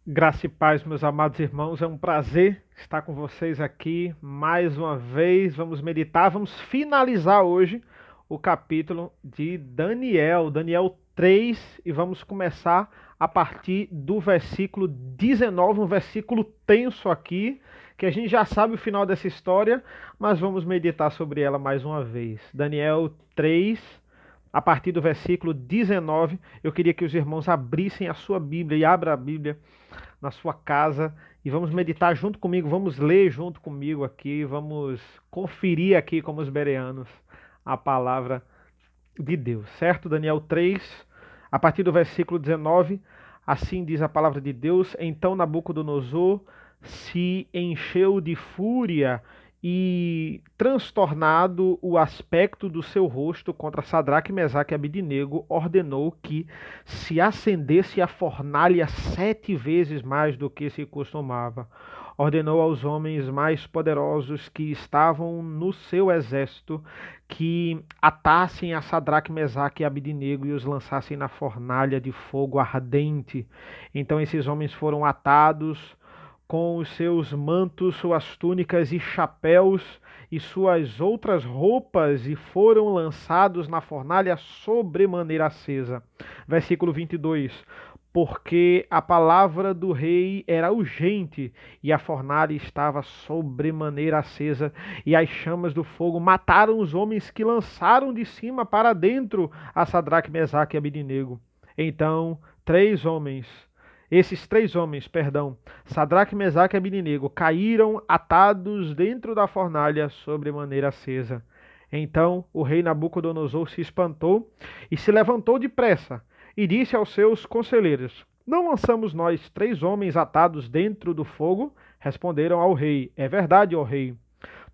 Graça e paz, meus amados irmãos, é um prazer estar com vocês aqui mais uma vez. Vamos meditar, vamos finalizar hoje o capítulo de Daniel, Daniel 3, e vamos começar a partir do versículo 19, um versículo tenso aqui, que a gente já sabe o final dessa história, mas vamos meditar sobre ela mais uma vez. Daniel 3, a partir do versículo 19, eu queria que os irmãos abrissem a sua Bíblia e abra a Bíblia na sua casa e vamos meditar junto comigo, vamos ler junto comigo aqui, vamos conferir aqui como os bereanos a palavra de Deus, certo? Daniel 3, a partir do versículo 19, assim diz a palavra de Deus: Então Nabucodonosor se encheu de fúria e, transtornado o aspecto do seu rosto contra Sadraque, Mesaque e Abidnego, ordenou que se acendesse a fornalha 7 vezes mais do que se costumava. Ordenou aos homens mais poderosos que estavam no seu exército que atassem a Sadraque, Mesaque e Abidnego e os lançassem na fornalha de fogo ardente. Então esses homens foram atados com os seus mantos, suas túnicas e chapéus e suas outras roupas e foram lançados na fornalha sobremaneira acesa. Versículo 22. Porque a palavra do rei era urgente e a fornalha estava sobremaneira acesa e as chamas do fogo mataram os homens que lançaram de cima para dentro a Sadraque, Mesaque e Abidnego. Então, esses três homens, Sadraque, Mesaque e Abidnego, caíram atados dentro da fornalha sobremaneira acesa. Então o rei Nabucodonosor se espantou e se levantou depressa e disse aos seus conselheiros: Não lançamos nós 3 homens atados dentro do fogo? Responderam ao rei: É verdade, ó rei.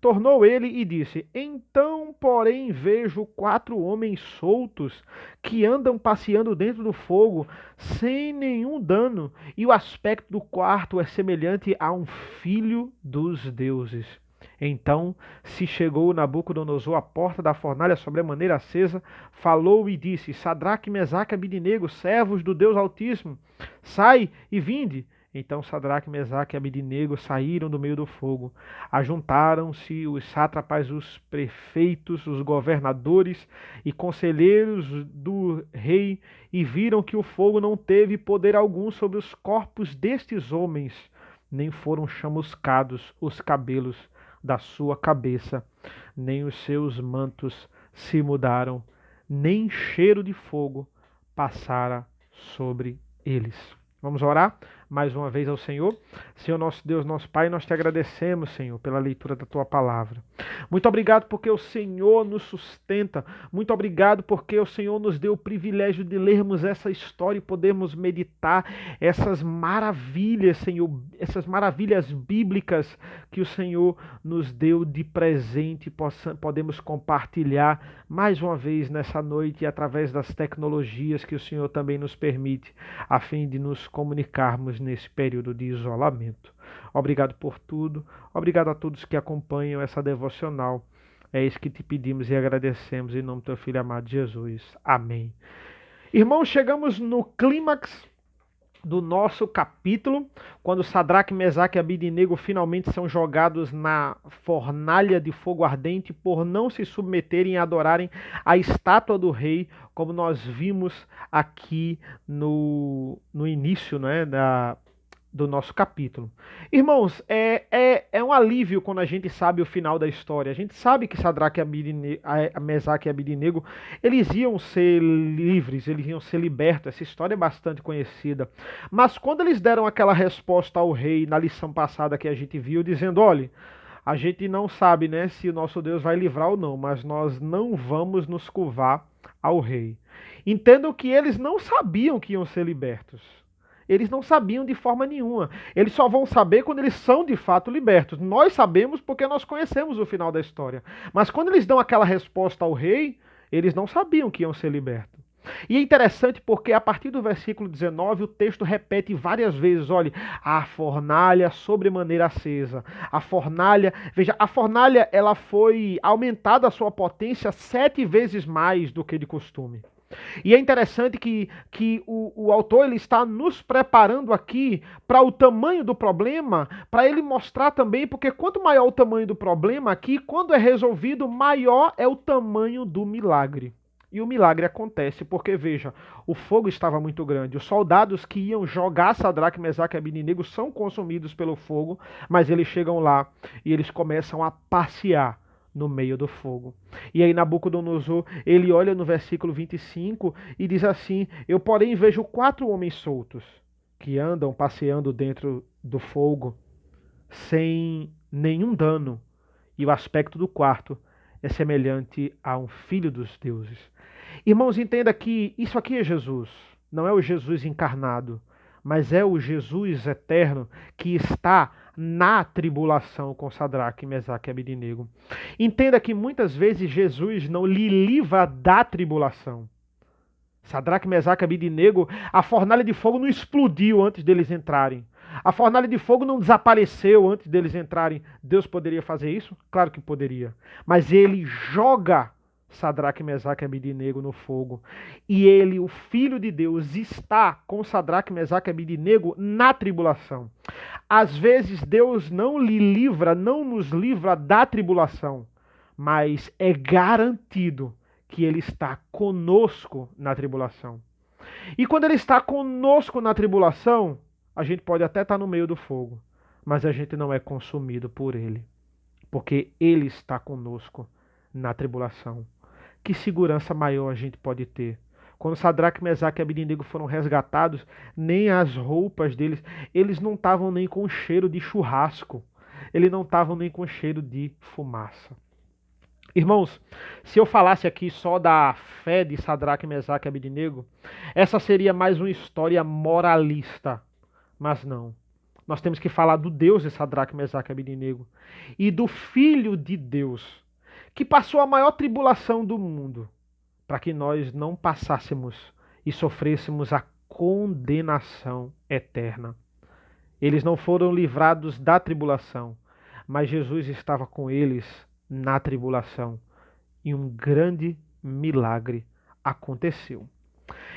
Tornou ele e disse: Então, porém, vejo 4 homens soltos que andam passeando dentro do fogo sem nenhum dano, e o aspecto do quarto é semelhante a um filho dos deuses. Então se chegou Nabucodonosor à porta da fornalha sobremaneira acesa, falou e disse: Sadraque, Mesaque e Abidnego, servos do Deus Altíssimo, sai e vinde. Então Sadraque, Mesaque e Abidnego saíram do meio do fogo. Ajuntaram-se os sátrapas, os prefeitos, os governadores e conselheiros do rei e viram que o fogo não teve poder algum sobre os corpos destes homens, nem foram chamuscados os cabelos da sua cabeça, nem os seus mantos se mudaram, nem cheiro de fogo passara sobre eles. Vamos orar mais uma vez ao Senhor. Senhor nosso Deus, nosso Pai, nós te agradecemos, Senhor, pela leitura da tua palavra. Muito obrigado porque o Senhor nos sustenta. Muito obrigado porque o Senhor nos deu o privilégio de lermos essa história e podermos meditar essas maravilhas, Senhor, essas maravilhas bíblicas que o Senhor nos deu de presente. Podemos compartilhar mais uma vez nessa noite e através das tecnologias que o Senhor também nos permite, a fim de nos comunicarmos nesse período de isolamento. Obrigado por tudo. Obrigado a todos que acompanham essa devocional. É isso que te pedimos e agradecemos em nome do teu filho amado Jesus. Amém. Irmãos, chegamos no clímax do nosso capítulo, quando Sadraque, Mesaque e Abidnego finalmente são jogados na fornalha de fogo ardente por não se submeterem e adorarem a estátua do rei, como nós vimos aqui no início, né, do nosso capítulo. Irmãos, é um alívio quando a gente sabe o final da história. A gente sabe que Sadraque, Mesaque e Abidnego, eles iam ser livres, eles iam ser libertos. Essa história é bastante conhecida. Mas quando eles deram aquela resposta ao rei na lição passada que a gente viu, dizendo: olha, a gente não sabe, né, se o nosso Deus vai livrar ou não, mas nós não vamos nos curvar ao rei. Entendam que eles não sabiam que iam ser libertos. Eles não sabiam de forma nenhuma. Eles só vão saber quando eles são de fato libertos. Nós sabemos porque nós conhecemos o final da história. Mas quando eles dão aquela resposta ao rei, eles não sabiam que iam ser libertos. E é interessante porque a partir do versículo 19 o texto repete várias vezes: olha, a fornalha sobremaneira acesa. A fornalha, veja, a fornalha ela foi aumentada a sua potência 7 vezes mais do que de costume. E é interessante que o autor ele está nos preparando aqui para o tamanho do problema, para ele mostrar também, porque quanto maior o tamanho do problema aqui, quando é resolvido, maior é o tamanho do milagre. E o milagre acontece porque, veja, o fogo estava muito grande. Os soldados que iam jogar Sadraque, Mesaque e Abednego são consumidos pelo fogo, mas eles chegam lá e eles começam a passear no meio do fogo. E aí Nabucodonosor, ele olha no versículo 25 e diz assim: Eu, porém, vejo 4 homens soltos que andam passeando dentro do fogo sem nenhum dano, e o aspecto do quarto é semelhante a um filho dos deuses. Irmãos, entenda que isso aqui é Jesus, não é o Jesus encarnado, mas é o Jesus eterno que está na tribulação com Sadraque, Mesaque e Abednego. Entenda que muitas vezes Jesus não lhe livra da tribulação. Sadraque, Mesaque e Abednego, a fornalha de fogo não explodiu antes deles entrarem. A fornalha de fogo não desapareceu antes deles entrarem. Deus poderia fazer isso? Claro que poderia. Mas ele joga Sadraque, Mesaque e Abednego no fogo. E ele, o Filho de Deus, está com Sadraque, Mesaque e Abednego na tribulação. Às vezes Deus não lhe livra, não nos livra da tribulação, mas é garantido que ele está conosco na tribulação. E quando ele está conosco na tribulação, a gente pode até estar no meio do fogo, mas a gente não é consumido por ele, porque ele está conosco na tribulação. Que segurança maior a gente pode ter? Quando Sadraque, Mesaque e Abednego foram resgatados, nem as roupas deles, eles não estavam nem com cheiro de churrasco, eles não estavam nem com cheiro de fumaça. Irmãos, se eu falasse aqui só da fé de Sadraque, Mesaque e Abednego, essa seria mais uma história moralista. Mas não. Nós temos que falar do Deus de Sadraque, Mesaque e Abednego e do Filho de Deus, que passou a maior tribulação do mundo, para que nós não passássemos e sofrêssemos a condenação eterna. Eles não foram livrados da tribulação, mas Jesus estava com eles na tribulação e um grande milagre aconteceu.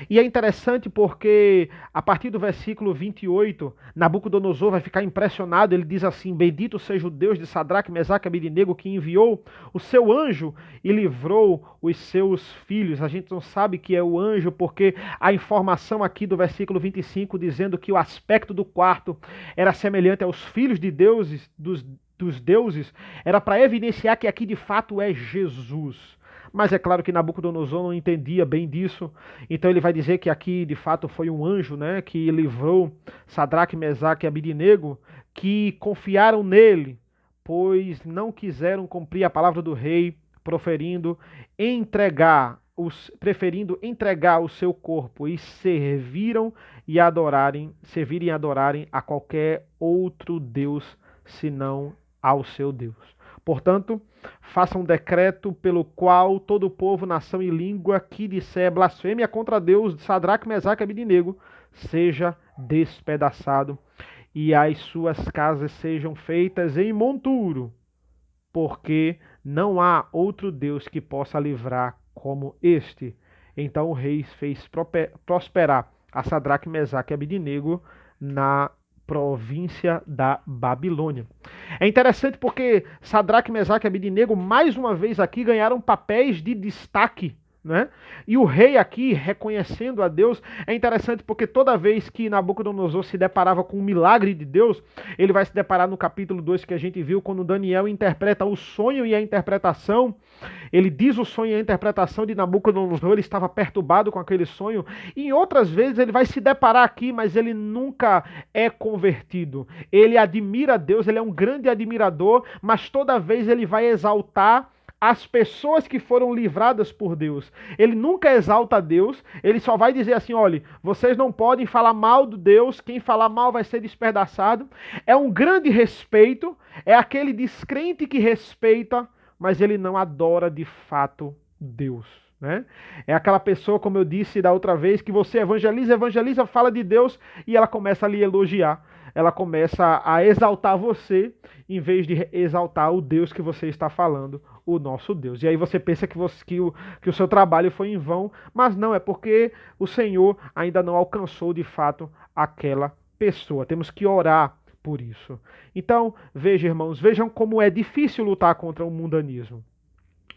E é interessante porque, a partir do versículo 28, Nabucodonosor vai ficar impressionado. Ele diz assim: Bendito seja o Deus de Sadraque, Mesaque e Abednego, que enviou o seu anjo e livrou os seus filhos. A gente não sabe que é o anjo, porque a informação aqui do versículo 25, dizendo que o aspecto do quarto era semelhante aos filhos de deuses, dos deuses, era para evidenciar que aqui de fato é Jesus. Mas é claro que Nabucodonosor não entendia bem disso, então ele vai dizer que aqui de fato foi um anjo, né, que livrou Sadraque, Mesaque e Abednego, que confiaram nele, pois não quiseram cumprir a palavra do rei, preferindo entregar o seu corpo e servirem e adorarem a qualquer outro Deus senão ao seu Deus. Portanto, faça um decreto pelo qual todo o povo, nação e língua que disser blasfêmia contra Deus, Sadraque, Mesaque e Abednego, seja despedaçado e as suas casas sejam feitas em monturo, porque não há outro Deus que possa livrar como este. Então o rei fez prosperar a Sadraque, Mesaque e Abednego na província da Babilônia. É interessante porque Sadraque, Mesaque e Abednego, mais uma vez aqui, ganharam papéis de destaque, né? E o rei aqui, reconhecendo a Deus, é interessante porque toda vez que Nabucodonosor se deparava com um milagre de Deus, ele vai se deparar no capítulo 2 que a gente viu, quando Daniel interpreta o sonho e a interpretação. Ele diz o sonho e a interpretação de Nabucodonosor, ele estava perturbado com aquele sonho, e em outras vezes ele vai se deparar aqui, mas ele nunca é convertido. Ele admira Deus, ele é um grande admirador, mas toda vez ele vai exaltar as pessoas que foram livradas por Deus. Ele nunca exalta Deus, ele só vai dizer assim: olha, vocês não podem falar mal de Deus, quem falar mal vai ser despedaçado. É um grande respeito, é aquele descrente que respeita, mas ele não adora de fato Deus, né? É aquela pessoa, como eu disse da outra vez, que você evangeliza, fala de Deus e ela começa a lhe elogiar. ela começa a exaltar você, em vez de exaltar o Deus que você está falando, o nosso Deus. E aí você pensa que o seu trabalho foi em vão, mas não, é porque o Senhor ainda não alcançou de fato aquela pessoa. Temos que orar por isso. Então, veja, irmãos, vejam como é difícil lutar contra o mundanismo.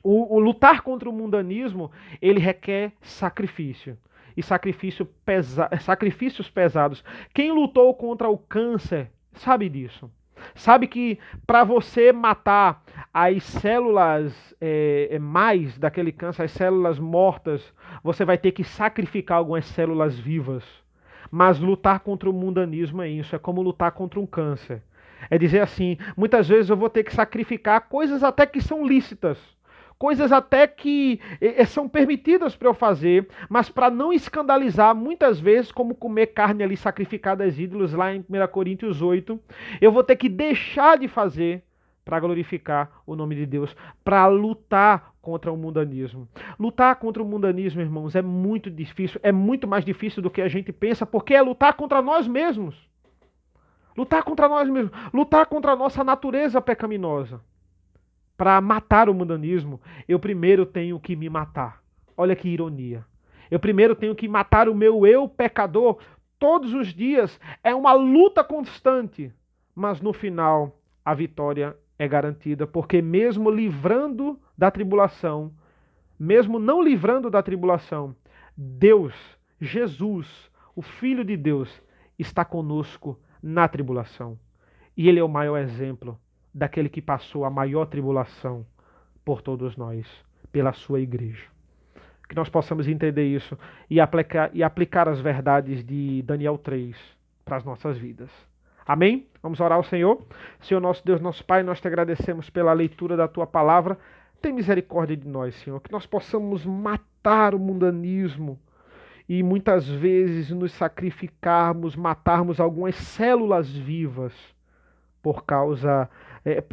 O lutar contra o mundanismo, ele requer sacrifício. E sacrifícios pesados. Quem lutou contra o câncer sabe disso. Sabe que para você matar as células mais daquele câncer, as células mortas, você vai ter que sacrificar algumas células vivas. Mas lutar contra o mundanismo é isso, é como lutar contra um câncer. É dizer assim, muitas vezes eu vou ter que sacrificar coisas até que são lícitas, coisas até que são permitidas para eu fazer, mas para não escandalizar, muitas vezes, como comer carne ali sacrificada aos ídolos, lá em 1 Coríntios 8, eu vou ter que deixar de fazer para glorificar o nome de Deus, para lutar contra o mundanismo. Lutar contra o mundanismo, irmãos, é muito difícil, é muito mais difícil do que a gente pensa, porque é lutar contra nós mesmos. Lutar contra nós mesmos, lutar contra a nossa natureza pecaminosa. Para matar o mundanismo, eu primeiro tenho que me matar. Olha que ironia. Eu primeiro tenho que matar o meu eu pecador todos os dias. É uma luta constante. Mas no final, a vitória é garantida, porque mesmo livrando da tribulação, mesmo não livrando da tribulação, Deus, Jesus, o Filho de Deus, está conosco na tribulação. E Ele é o maior exemplo daquele que passou a maior tribulação por todos nós, pela sua igreja. Que nós possamos entender isso e aplicar as verdades de Daniel 3 para as nossas vidas. Amém? Vamos orar ao Senhor. Senhor nosso Deus, nosso Pai, nós te agradecemos pela leitura da tua palavra. Tem misericórdia de nós, Senhor, que nós possamos matar o mundanismo e muitas vezes nos sacrificarmos, matarmos algumas células vivas por causa,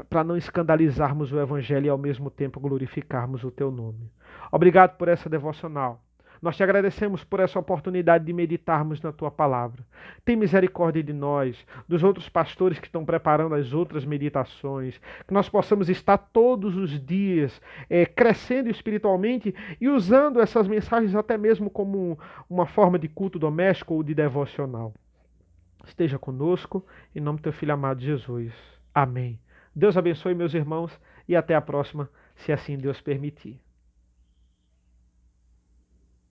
para não escandalizarmos o Evangelho e ao mesmo tempo glorificarmos o teu nome. Obrigado por essa devocional. Nós te agradecemos por essa oportunidade de meditarmos na tua palavra. Tem misericórdia de nós, dos outros pastores que estão preparando as outras meditações, que nós possamos estar todos os dias crescendo espiritualmente e usando essas mensagens até mesmo como uma forma de culto doméstico ou de devocional. Esteja conosco, em nome do teu Filho amado Jesus. Amém. Deus abençoe meus irmãos e até a próxima, se assim Deus permitir.